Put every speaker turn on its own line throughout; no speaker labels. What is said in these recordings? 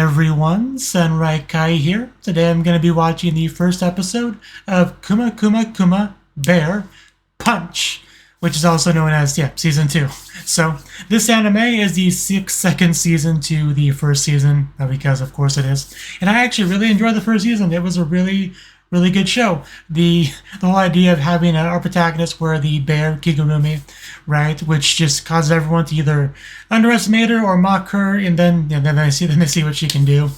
everyone, Sunrai Kai here. Today I'm going to be watching the first episode of Kuma Kuma Kuma Bear Punch, which is also known as, Season 2. So, this anime is the 6th season to the first season, because of course it is. And I actually really enjoyed the first season. It was a really good show. The whole idea of having our protagonist were the bear Kigurumi, right, which just causes everyone to either underestimate her or mock her, and then they see what she can do,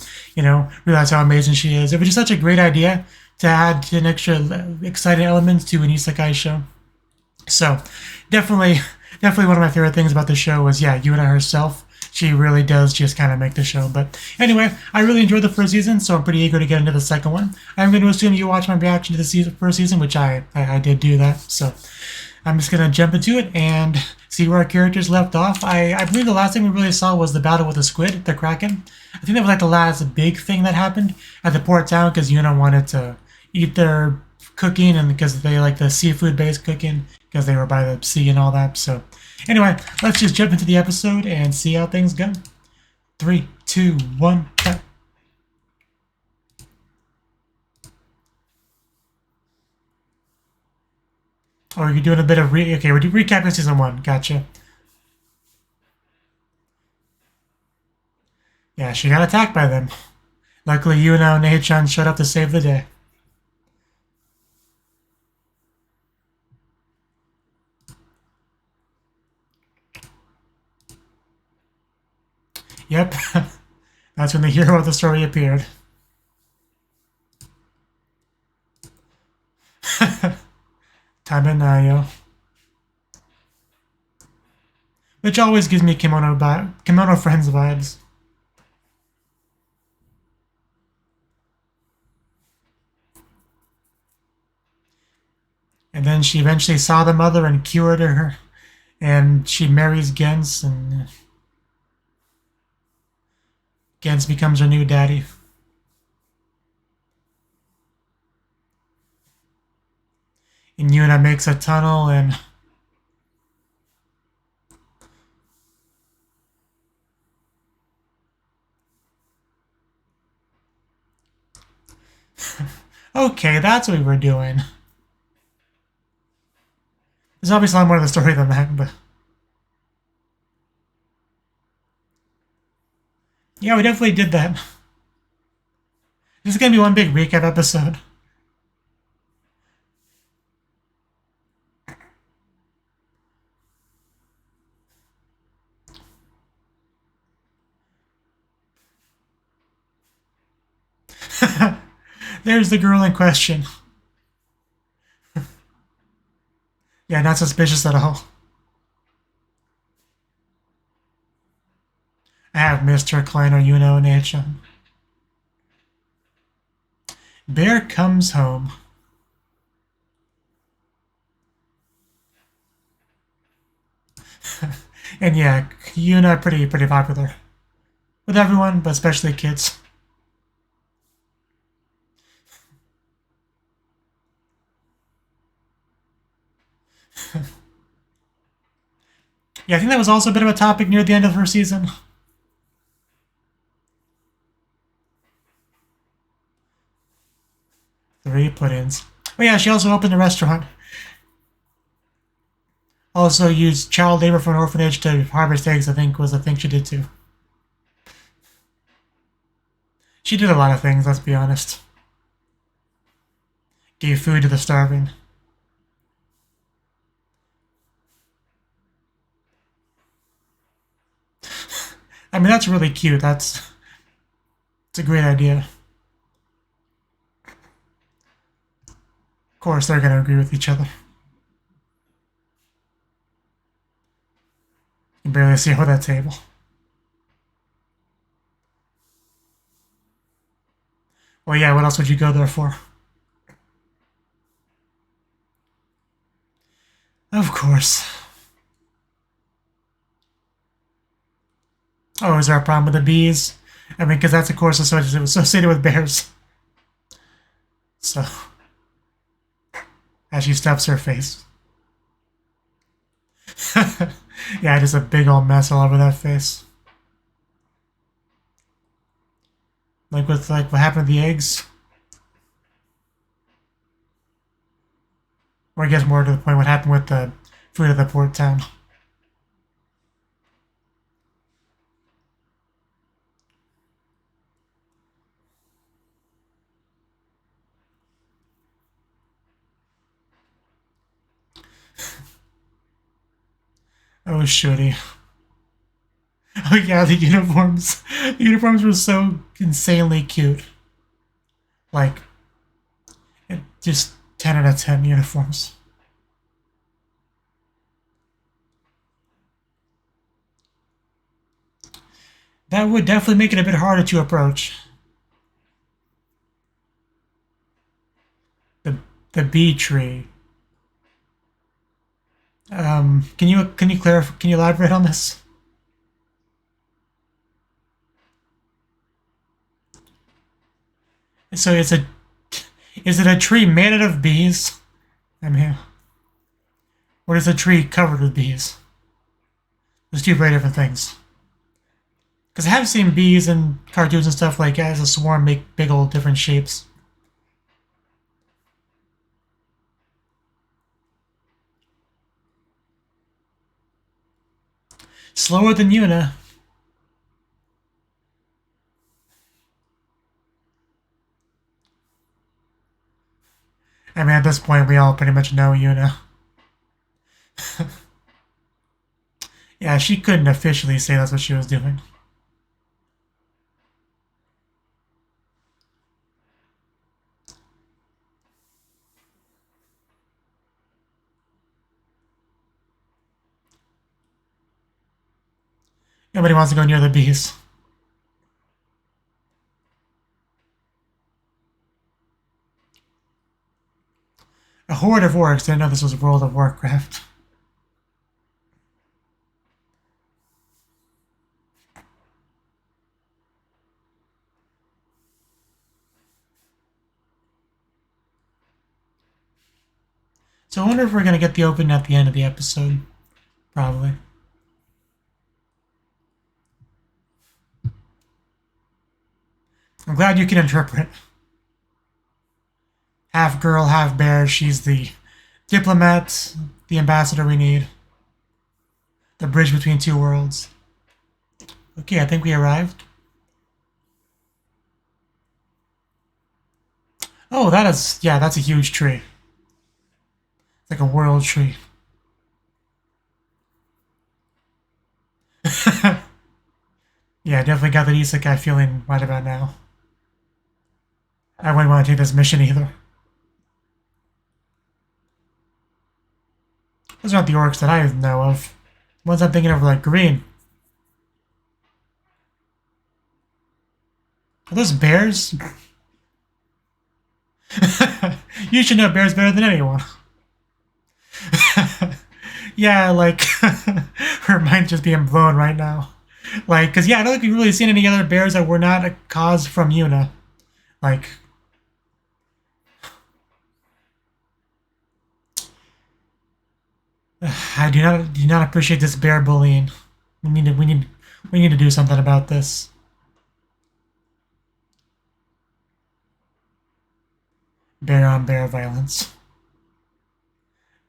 realize how amazing she is. It was just such a great idea to add an extra exciting element to an isekai show. So definitely one of my favorite things about the show was Yuna herself. She really does just kind of make the show. But anyway, I really enjoyed the first season, so I'm pretty eager to get into the second one. I'm going to assume you watched my reaction to the first season, which I did do that. So I'm just going to jump into it and see where our characters left off. I believe the last thing we really saw was the battle with the squid, the kraken. I think that was like the last big thing that happened at the port town because Yuna wanted to eat their cooking and because they like the seafood-based cooking because they were by the sea and all that. So anyway, let's just jump into the episode and see how things go. 3, 2, 1, cut. Oh, you're doing a bit of okay, we're recapping season 1. Gotcha. Yeah, she got attacked by them. Luckily, Yuna and Nei-chan showed up to save the day. Yep, that's when the hero of the story appeared. Tabenayo. Which always gives me Kimono Friends vibes. And then she eventually saw the mother and cured her. And she marries Gens and Gens becomes her new daddy. And Yuna makes a tunnel and okay, that's what we were doing. There's obviously a lot more to the story than that, but yeah, we definitely did that. This is gonna be one big recap episode. There's the girl in question. Yeah, not suspicious at all. I have missed her Klein or Yuna and Nei-chan. Bear comes home. And yeah, Yuna pretty popular with everyone, but especially kids. Yeah, I think that was also a bit of a topic near the end of her season. Three put-ins. Oh yeah, she also opened a restaurant. Also used child labor for an orphanage to harvest eggs, I think was the thing she did too. She did a lot of things, let's be honest. Gave food to the starving. I mean, that's really cute. It's a great idea. Of course, they're going to agree with each other. You can barely see over that table. Well, yeah, what else would you go there for? Of course. Oh, is there a problem with the bees? I mean, because that's, of course, associated with bears. So, as she stuffs her face. Yeah, just a big old mess all over that face. Like with like what happened to the eggs. Or I guess more to the point what happened with the food of the port town. Oh, shitty. Oh yeah, the uniforms. The uniforms were so insanely cute. Like, just 10 out of 10 uniforms. That would definitely make it a bit harder to approach. The bee tree. Can you clarify? Can you elaborate on this? So is it a tree made out of bees? I'm here. Or is a tree covered with bees? There's two very different things. Because I have seen bees in cartoons and stuff like as a swarm make big old different shapes. Slower than Yuna. I mean, at this point, we all pretty much know Yuna. Yeah, she couldn't officially say that's what she was doing. Nobody wants to go near the bees. A horde of orcs didn't know this was World of Warcraft. So I wonder if we're going to get the open at the end of the episode. Probably. I'm glad you can interpret. Half girl, half bear. She's the diplomat, the ambassador we need. The bridge between two worlds. Okay, I think we arrived. Oh, that's a huge tree. It's like a world tree. Yeah, definitely got that isekai feeling right about now. I wouldn't want to take this mission either. Those aren't the orcs that I know of. The ones I'm thinking of are like green. Are those bears? You should know bears better than anyone. Yeah, like, her mind just being blown right now. Like, because, yeah, I don't think we've really seen any other bears that were not a cause from Yuna. Like, I do not appreciate this bear bullying. We need to do something about this. Bear on bear violence.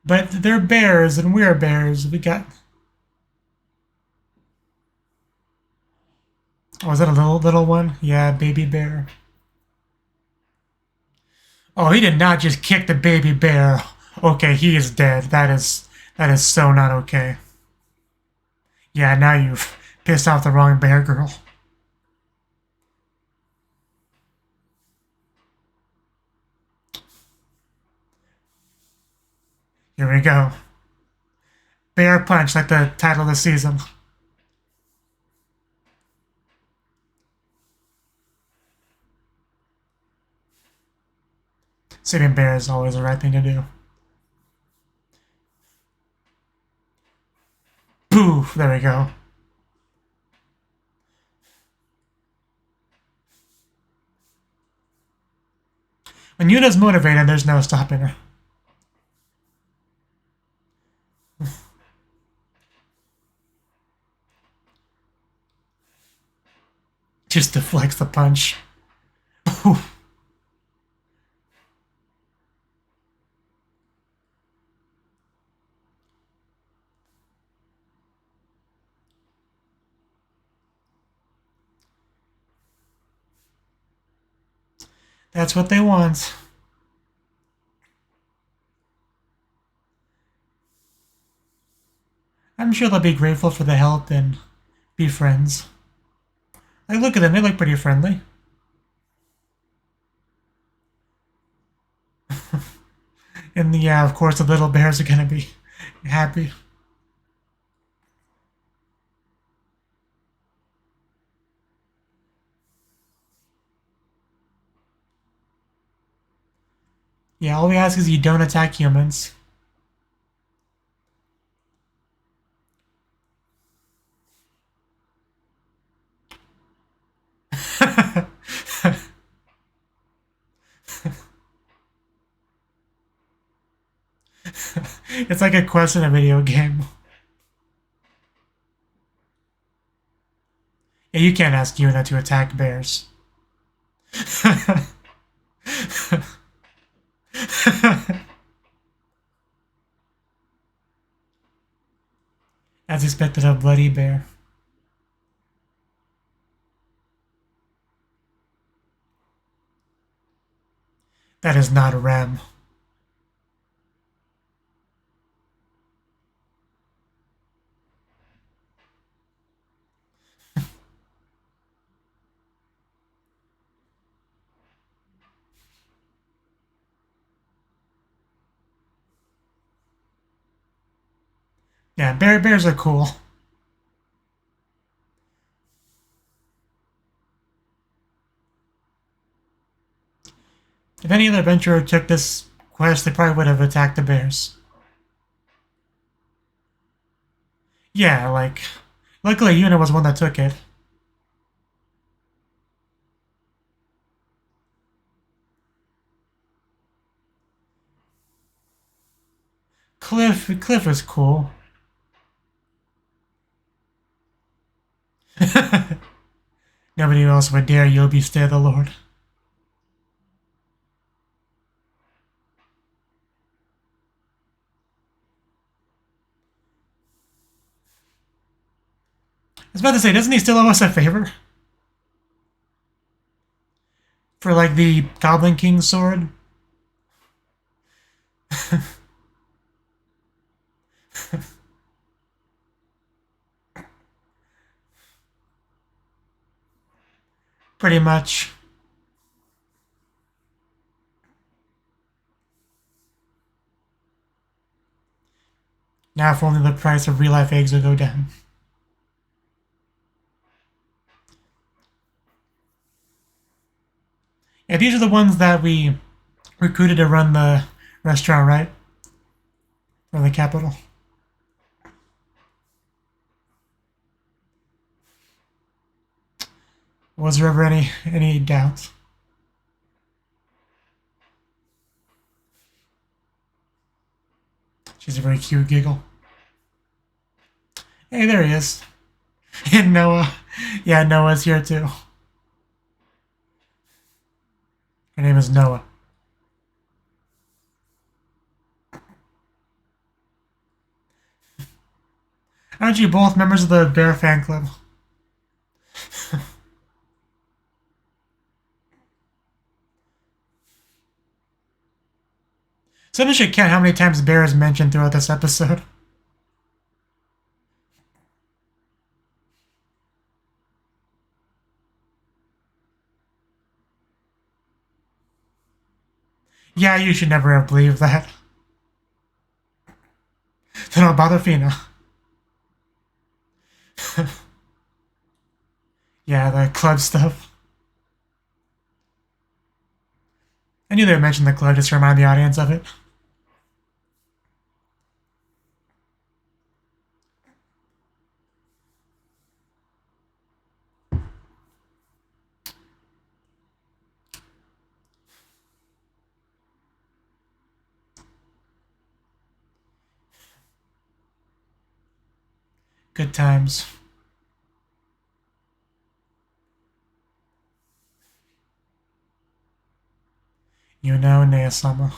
But they're bears and we're bears. We got. Oh, is that a little one? Yeah, baby bear. Oh, he did not just kick the baby bear. Okay, he is dead. That is so not okay. Yeah, now you've pissed off the wrong bear girl. Here we go. Bear Punch, like the title of the season. Saving bear is always the right thing to do. Poof, there we go. When Yuna's motivated, there's no stopping her. Just deflects the punch. Whew. That's what they want. I'm sure they'll be grateful for the help and be friends. Like, look at them, they look pretty friendly. And yeah, of course, the little bears are gonna be happy. Yeah, all we ask is you don't attack humans. It's like a quest in a video game. Yeah, you can't ask Yuna to attack bears. As expected, a bloody bear. That is not a ram. Yeah, bears are cool. If any other adventurer took this quest, they probably would have attacked the bears. Yeah, like, luckily Yuna was the one that took it. Cliff is cool. Nobody else would dare Yobi stay the Lord. I was about to say, doesn't he still owe us a favor? For, like, the Goblin King's sword? Pretty much. Now if only the price of real-life eggs would go down. Yeah, these are the ones that we recruited to run the restaurant, right? For the capital. Was there ever any doubt? She's a very cute giggle. Hey, there he is. And Noah. Yeah, Noah's here too. Her name is Noah. Aren't you both members of the Bear fan club? Someone should count how many times Bear is mentioned throughout this episode. Yeah, you should never have believed that. Then I'll bother Fina. Yeah, the club stuff. I knew they would mention the club just to remind the audience of it. Good times. You know, Nea-sama.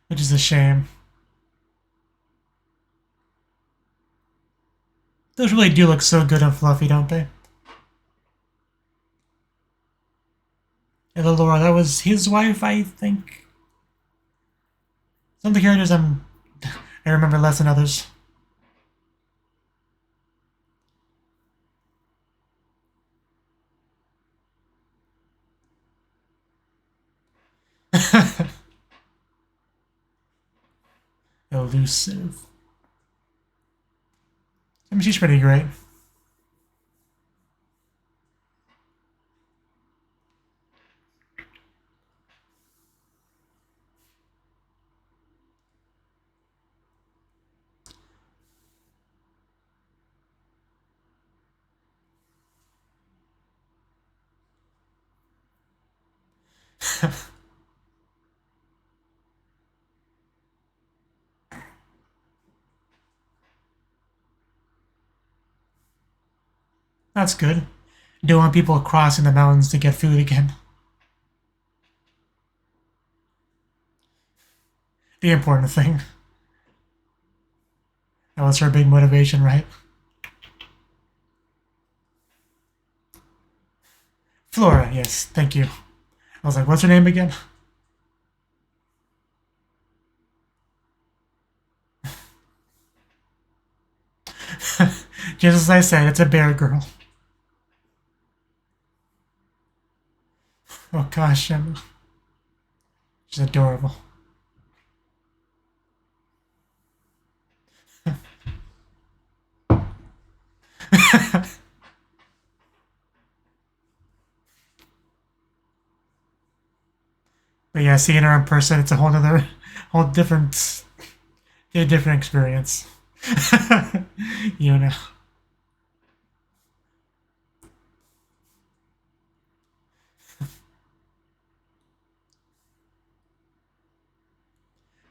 Which is a shame. Those really do look so good and fluffy, don't they? And the Laura, that was his wife, I think. Some of the characters I remember less than others. Elusive. I mean, she's pretty great. That's good. Don't want people crossing the mountains to get food again. The important thing. That was her big motivation, right? Flora, yes, thank you. I was like, what's her name again? Just as I said, it's a bear girl. Oh gosh, Emma. She's adorable. But yeah, seeing her in person, it's a whole different experience. You know.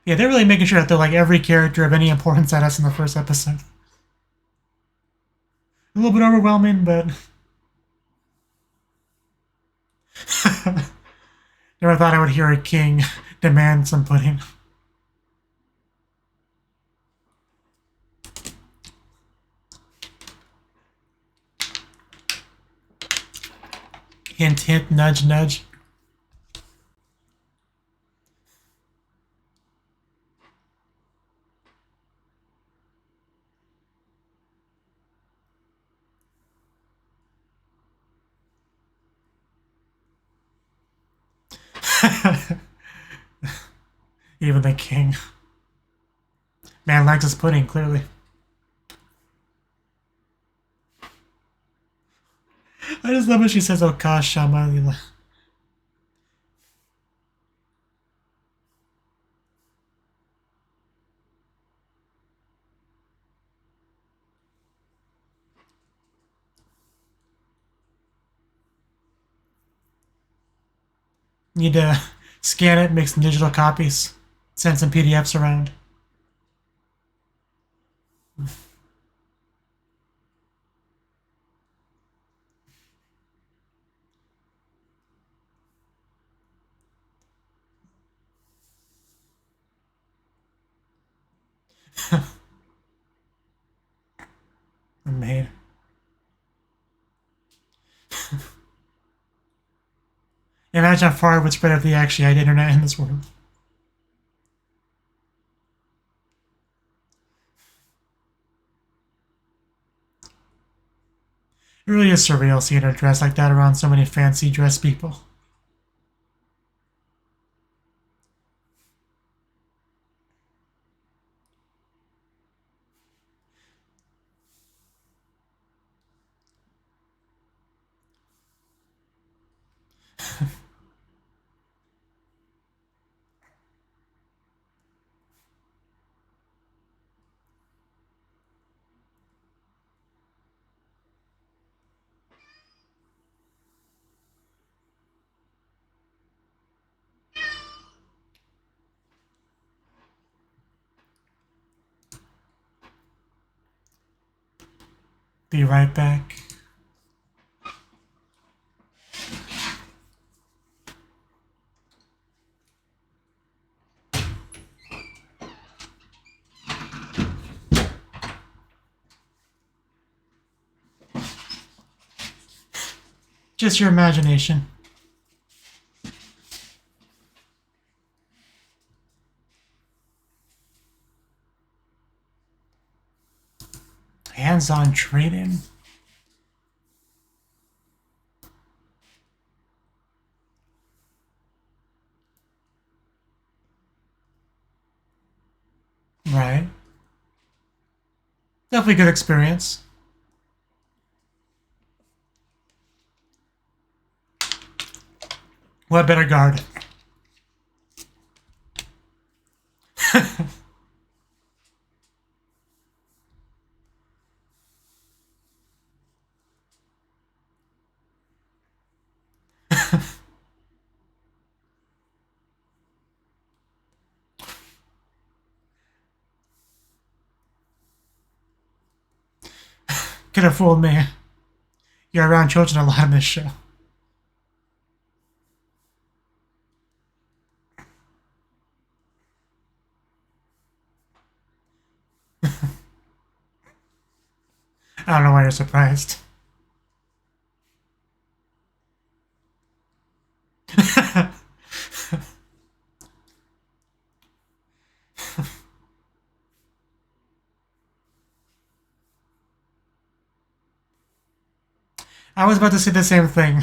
Yeah, they're really making sure that they're like every character of any importance at us in the first episode. A little bit overwhelming, but never thought I would hear a king demand some pudding. Hint, hint, nudge, nudge. Even the king. Man likes his pudding, clearly. I just love when she says, "Oh gosh, Shamalila." Need to scan it, make some digital copies, send some PDFs around. Made. Imagine how far it would spread if they actually had internet in this world. It really is surreal seeing her dressed like that around so many fancy dressed people. Be right back. Just your imagination. Hands-on training. Right. Definitely good experience. What better guard? Could have fooled me. You're around children a lot in this show. I don't know why you're surprised. I was about to say the same thing.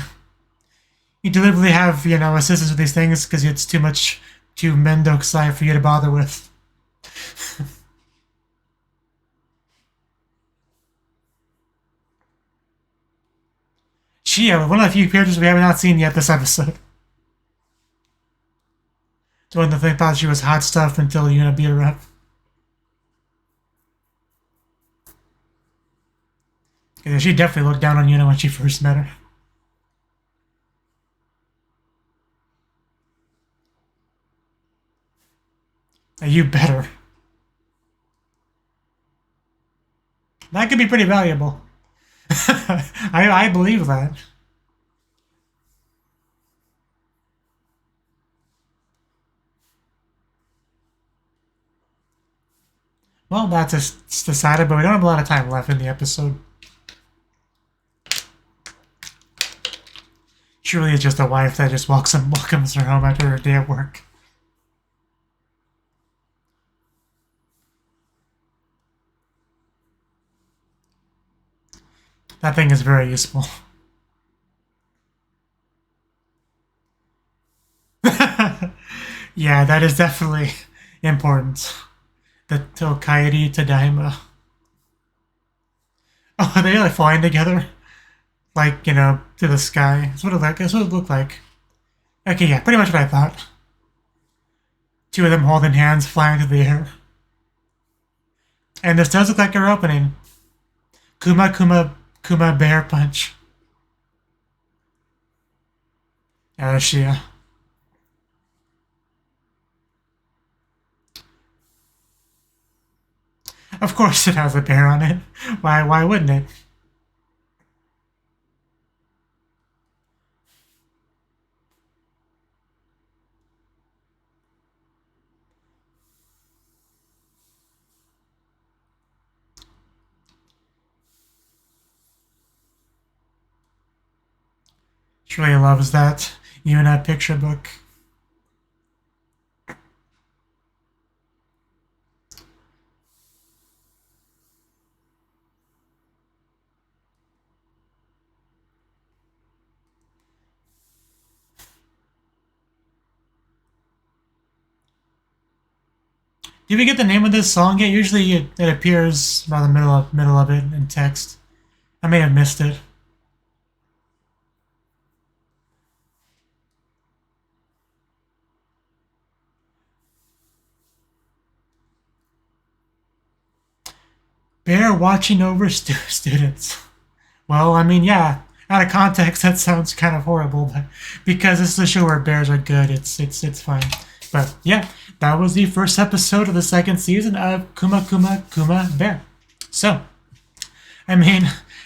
You deliberately have, assistants with these things because it's too mendokusai for you to bother with. Shia, one of the few characters we have not seen yet this episode. The one that they thought she was hot stuff until Yuna beat her up. Yeah, she definitely looked down on Yuna when she first met her. You better. That could be pretty valuable. I believe that. Well, that's decided, but we don't have a lot of time left in the episode. She really is just a wife that just welcomes her home after her day at work. That thing is very useful. Yeah, that is definitely important. The Tokairi Tadaima. Oh, are they like flying together? Like, to the sky. That's what it looked like. Okay, yeah, pretty much what I thought. Two of them holding hands, flying through the air. And this does look like our opening. Kuma Kuma Kuma Bear punch. Shia. Of course it has a bear on it. Why wouldn't it? She really loves that Yuna picture book. Did we get the name of this song yet? Usually it appears around the middle of it in text. I may have missed it. Bear watching over students. Well, I mean, yeah, out of context, that sounds kind of horrible, but because this is a show where bears are good, it's fine. But yeah, that was the first episode of the second season of Kuma Kuma Kuma Bear. So, I mean,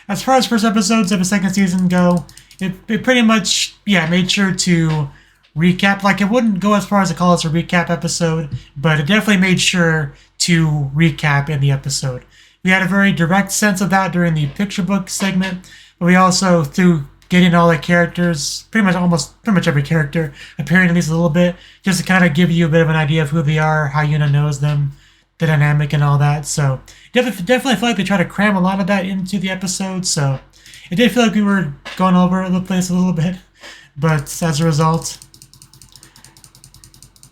as far as first episodes of the second season go, it pretty much, yeah, made sure to recap. Like, it wouldn't go as far as to call this a recap episode, but it definitely made sure to recap in the episode. We had a very direct sense of that during the picture book segment, but we also, through getting all the characters, pretty much every character appearing at least a little bit, just to kind of give you a bit of an idea of who they are, how Yuna knows them, the dynamic and all that. So definitely feel like they try to cram a lot of that into the episode. So it did feel like we were going over the place a little bit, but as a result.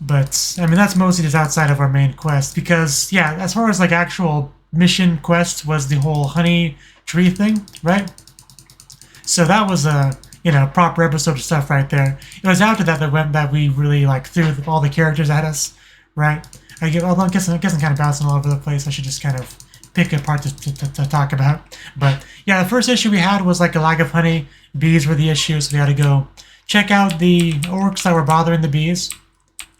But I mean, that's mostly just outside of our main quest, because yeah, as far as like actual mission quest was the whole honey tree thing, right? So that was a proper episode of stuff right there. It was after that that we really like threw all the characters at us, right? Although I guess I'm kind of bouncing all over the place. I should just kind of pick a part to talk about. But yeah, the first issue we had was like a lack of honey. Bees were the issue, so we had to go check out the orcs that were bothering the bees,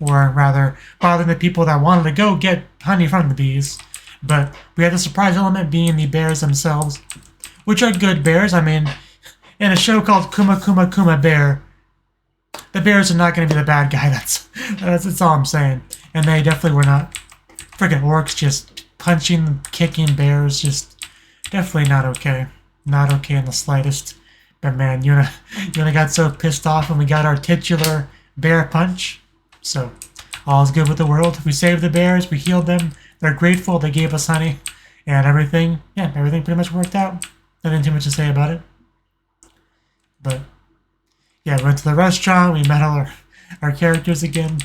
or rather bothering the people that wanted to go get honey from the bees. But we had the surprise element being the bears themselves, which are good bears. I mean, in a show called Kuma Kuma Kuma Bear, the bears are not going to be the bad guy. That's all I'm saying. And they definitely were not. Friggin' orcs just punching, kicking bears, just definitely not okay. Not okay in the slightest. But man, Yuna got so pissed off when we got our titular bear punch. So, all's good with the world. We saved the bears, we healed them, they're grateful, they gave us honey, and everything pretty much worked out. Nothing too much to say about it. But, yeah, we went to the restaurant, we met all our characters again.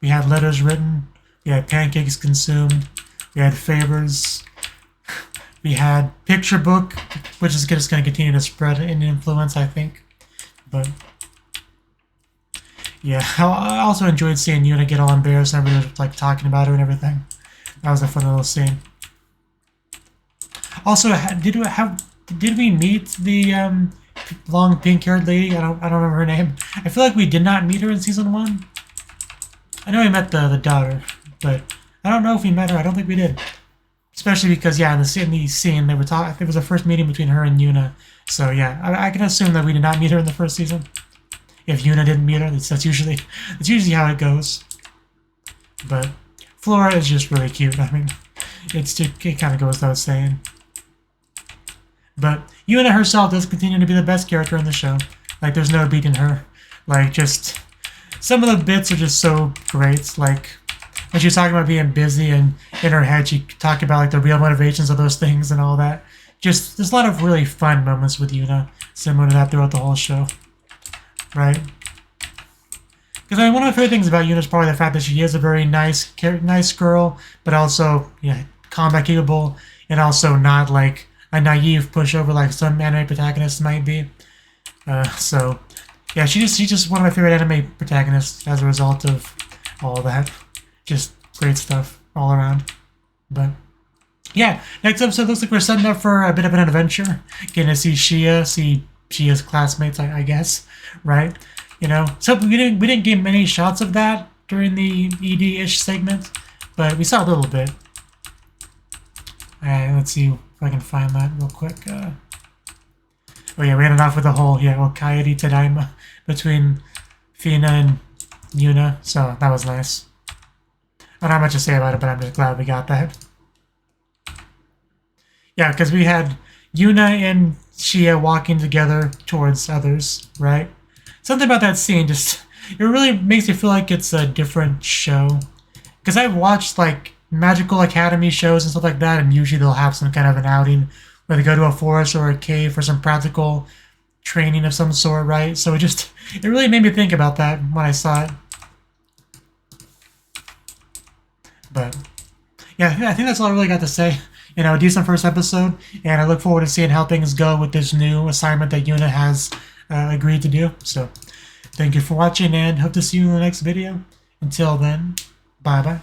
We had letters written, we had pancakes consumed, we had favors, we had picture book, which is just going to continue to spread in influence, I think. But yeah, I also enjoyed seeing Yuna get all embarrassed and everybody was like talking about her and everything. That was a fun little scene. Also, did we meet the long pink-haired lady? I don't remember her name. I feel like we did not meet her in season 1. I know we met the daughter, but I don't know if we met her. I don't think we did. Especially because, yeah, in the scene they were talking. It was the first meeting between her and Yuna. So yeah, I can assume that we did not meet her in the first season. If Yuna didn't meet her, that's usually how it goes. But Flora is just really cute. I mean, it kind of goes without saying. But Yuna herself does continue to be the best character in the show. Like, there's no beating her. Like, just some of the bits are just so great. Like, when she's talking about being busy and in her head she talked about like the real motivations of those things and all that. Just, there's a lot of really fun moments with Yuna, similar to that throughout the whole show. Right? Because I mean, one of my favorite things about Yuna is probably the fact that she is a very nice girl, but also, yeah, combat capable, and also not like a naive pushover like some anime protagonists might be. So, yeah, she's just one of my favorite anime protagonists as a result of all that. Just great stuff all around. But yeah, next episode looks like we're setting up for a bit of an adventure. Getting to see Shia's classmates, I guess, right? So we didn't get many shots of that during the ED-ish segment, but we saw a little bit. Alright, let's see if I can find that real quick. Oh yeah, we ended off with the whole Yōkai Tadaima between Fina and Yuna, so that was nice. I don't have much to say about it, but I'm just glad we got that. Yeah, because we had Yuna and Shia walking together towards others, right? Something about that scene it really makes you feel like it's a different show. Because I've watched like Magical Academy shows and stuff like that, and usually they'll have some kind of an outing where they go to a forest or a cave for some practical training of some sort, right? So it really made me think about that when I saw it. But yeah, I think that's all I really got to say. A decent first episode, and I look forward to seeing how things go with this new assignment that Yuna has agreed to do. So thank you for watching, and hope to see you in the next video. Until then, bye bye.